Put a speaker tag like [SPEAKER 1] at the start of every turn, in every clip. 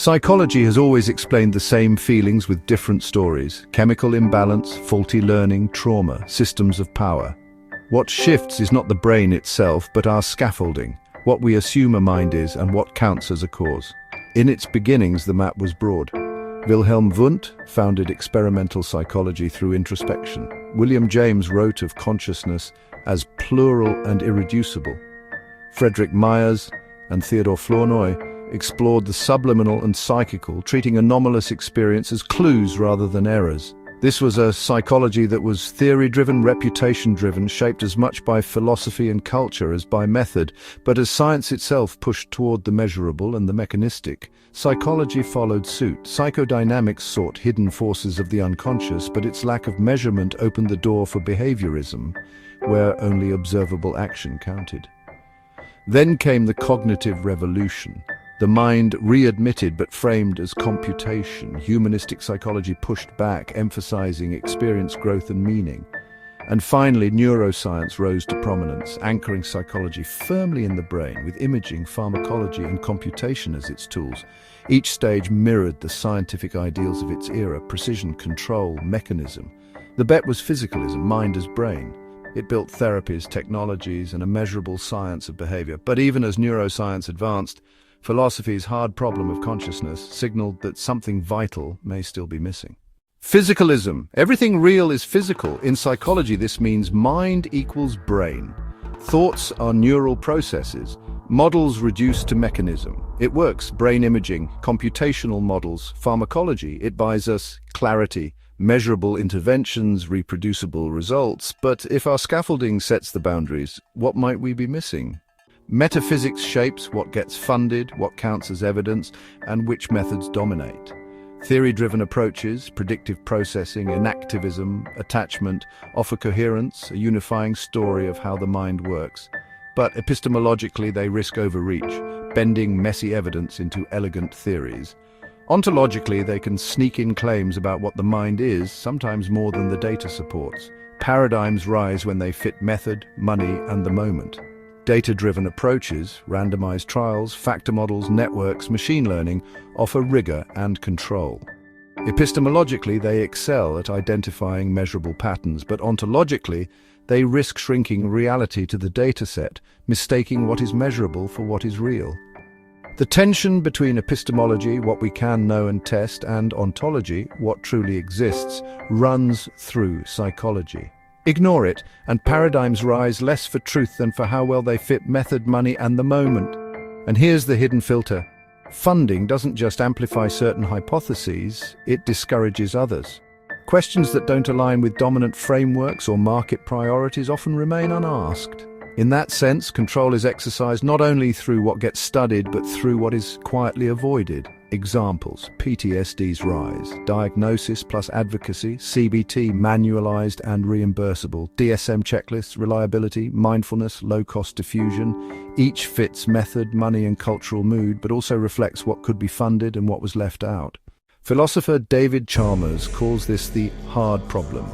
[SPEAKER 1] Psychology has always explained the same feelings with different stories: chemical imbalance, faulty learning, trauma, systems of power. What shifts is not the brain itself, but our scaffolding, what we assume a mind is and what counts as a cause. In its beginnings, the map was broad. Wilhelm Wundt founded experimental psychology through introspection. William James wrote of consciousness as plural and irreducible. Frederick Myers and Theodore Flournoy explored the subliminal and psychical, treating anomalous experience as clues rather than errors. This was a psychology that was theory-driven, reputation-driven, shaped as much by philosophy and culture as by method. But as science itself pushed toward the measurable and the mechanistic, psychology followed suit. Psychodynamics sought hidden forces of the unconscious, but its lack of measurement opened the door for behaviorism, where only observable action counted. Then came the cognitive revolution. The mind readmitted but framed as computation. Humanistic psychology pushed back, emphasizing experience, growth and meaning. And finally, neuroscience rose to prominence, anchoring psychology firmly in the brain, with imaging, pharmacology and computation as its tools. Each stage mirrored the scientific ideals of its era: precision, control, mechanism. The bet was physicalism, mind as brain. It built therapies, technologies and a measurable science of behavior. But even as neuroscience advanced, philosophy's hard problem of consciousness signaled that something vital may still be missing. Physicalism. Everything real is physical. In psychology, this means mind equals brain. Thoughts are neural processes, models reduced to mechanism. It works. Brain imaging, computational models, pharmacology. It buys us clarity, measurable interventions, reproducible results. But if our scaffolding sets the boundaries, what might we be missing? Metaphysics shapes what gets funded, what counts as evidence, and which methods dominate. Theory-driven approaches, predictive processing, enactivism, attachment, offer coherence, a unifying story of how the mind works. But epistemologically, they risk overreach, bending messy evidence into elegant theories. Ontologically, they can sneak in claims about what the mind is, sometimes more than the data supports. Paradigms rise when they fit method, money, and the moment. Data-driven approaches, randomized trials, factor models, networks, machine learning, offer rigor and control. Epistemologically, they excel at identifying measurable patterns, but ontologically, they risk shrinking reality to the dataset, mistaking what is measurable for what is real. The tension between epistemology, what we can know and test, and ontology, what truly exists, runs through psychology. Ignore it, and paradigms rise less for truth than for how well they fit method, money, and the moment. And here's the hidden filter. Funding doesn't just amplify certain hypotheses, it discourages others. Questions that don't align with dominant frameworks or market priorities often remain unasked. In that sense, control is exercised not only through what gets studied, but through what is quietly avoided. Examples: PTSD's rise, diagnosis plus advocacy, CBT manualized and reimbursable, DSM checklists, reliability, mindfulness, low-cost diffusion. Each fits method, money and cultural mood, but also reflects what could be funded and what was left out. Philosopher David Chalmers calls this the hard problem.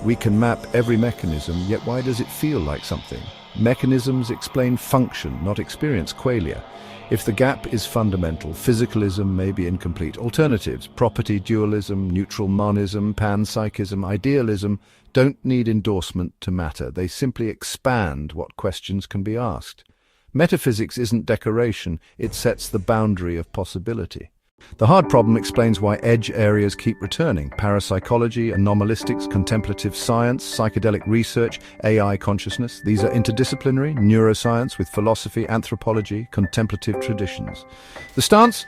[SPEAKER 1] We can map every mechanism, yet why does it feel like something? Mechanisms explain function, not experience. Qualia. If the gap is fundamental, physicalism may be incomplete. Alternatives, property dualism, neutral monism, panpsychism, idealism, don't need endorsement to matter. They simply expand what questions can be asked. Metaphysics isn't decoration, it sets the boundary of possibility. The hard problem explains why edge areas keep returning: parapsychology, anomalistics, contemplative science, psychedelic research, AI consciousness. These are interdisciplinary, neuroscience with philosophy, anthropology, contemplative traditions. The stance?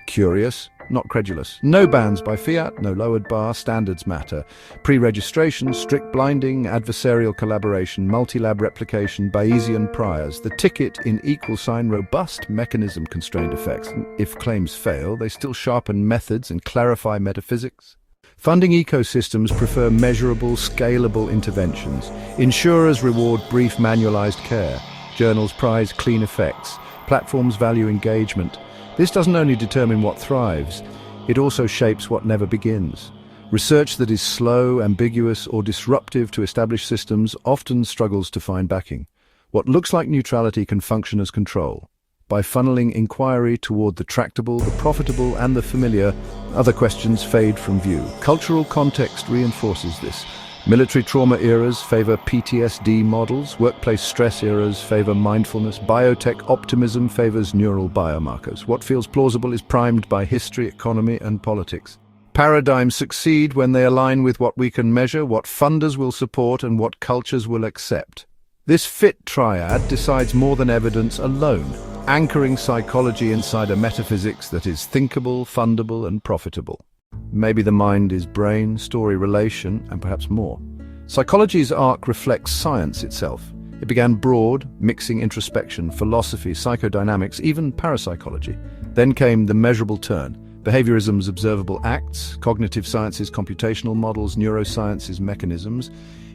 [SPEAKER 1] Curious, not credulous. No bans by fiat, no lowered bar, standards matter. Pre-registration, strict blinding, adversarial collaboration, multi-lab replication, Bayesian priors. The ticket in equal sign, robust mechanism-constrained effects. If claims fail, they still sharpen methods and clarify metaphysics. Funding ecosystems prefer measurable, scalable interventions. Insurers reward brief manualized care. Journals prize clean effects. Platforms value engagement. This doesn't only determine what thrives, it also shapes what never begins. Research that is slow, ambiguous, or disruptive to established systems often struggles to find backing. What looks like neutrality can function as control. By funneling inquiry toward the tractable, the profitable, and the familiar, other questions fade from view. Cultural context reinforces this. Military trauma eras favor PTSD models, workplace stress eras favor mindfulness, biotech optimism favors neural biomarkers. What feels plausible is primed by history, economy, and politics. Paradigms succeed when they align with what we can measure, what funders will support, and what cultures will accept. This fit triad decides more than evidence alone, anchoring psychology inside a metaphysics that is thinkable, fundable, and profitable. Maybe the mind is brain, story, relation, and perhaps more. Psychology's arc reflects science itself. It began broad, mixing introspection, philosophy, psychodynamics, even parapsychology. Then came the measurable turn. Behaviorism's observable acts, cognitive science's computational models, neuroscience's mechanisms,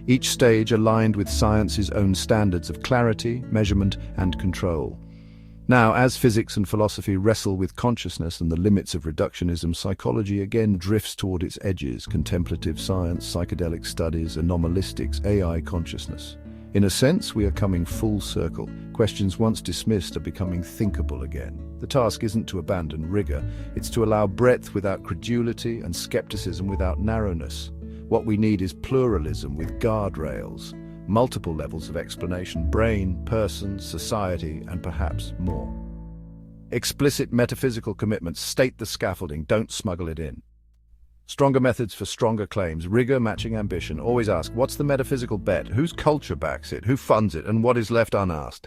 [SPEAKER 1] each stage aligned with science's own standards of clarity, measurement, and control. Now, as physics and philosophy wrestle with consciousness and the limits of reductionism, psychology again drifts toward its edges: contemplative science, psychedelic studies, anomalistics, AI consciousness. In a sense, we are coming full circle. Questions once dismissed are becoming thinkable again. The task isn't to abandon rigor, it's to allow breadth without credulity and skepticism without narrowness. What we need is pluralism with guardrails. Multiple levels of explanation: brain, person, society, and perhaps more. Explicit metaphysical commitments: state the scaffolding, don't smuggle it in. Stronger methods for stronger claims: rigor matching ambition. Always ask, what's the metaphysical bet? Whose culture backs it? Who funds it? And what is left unasked?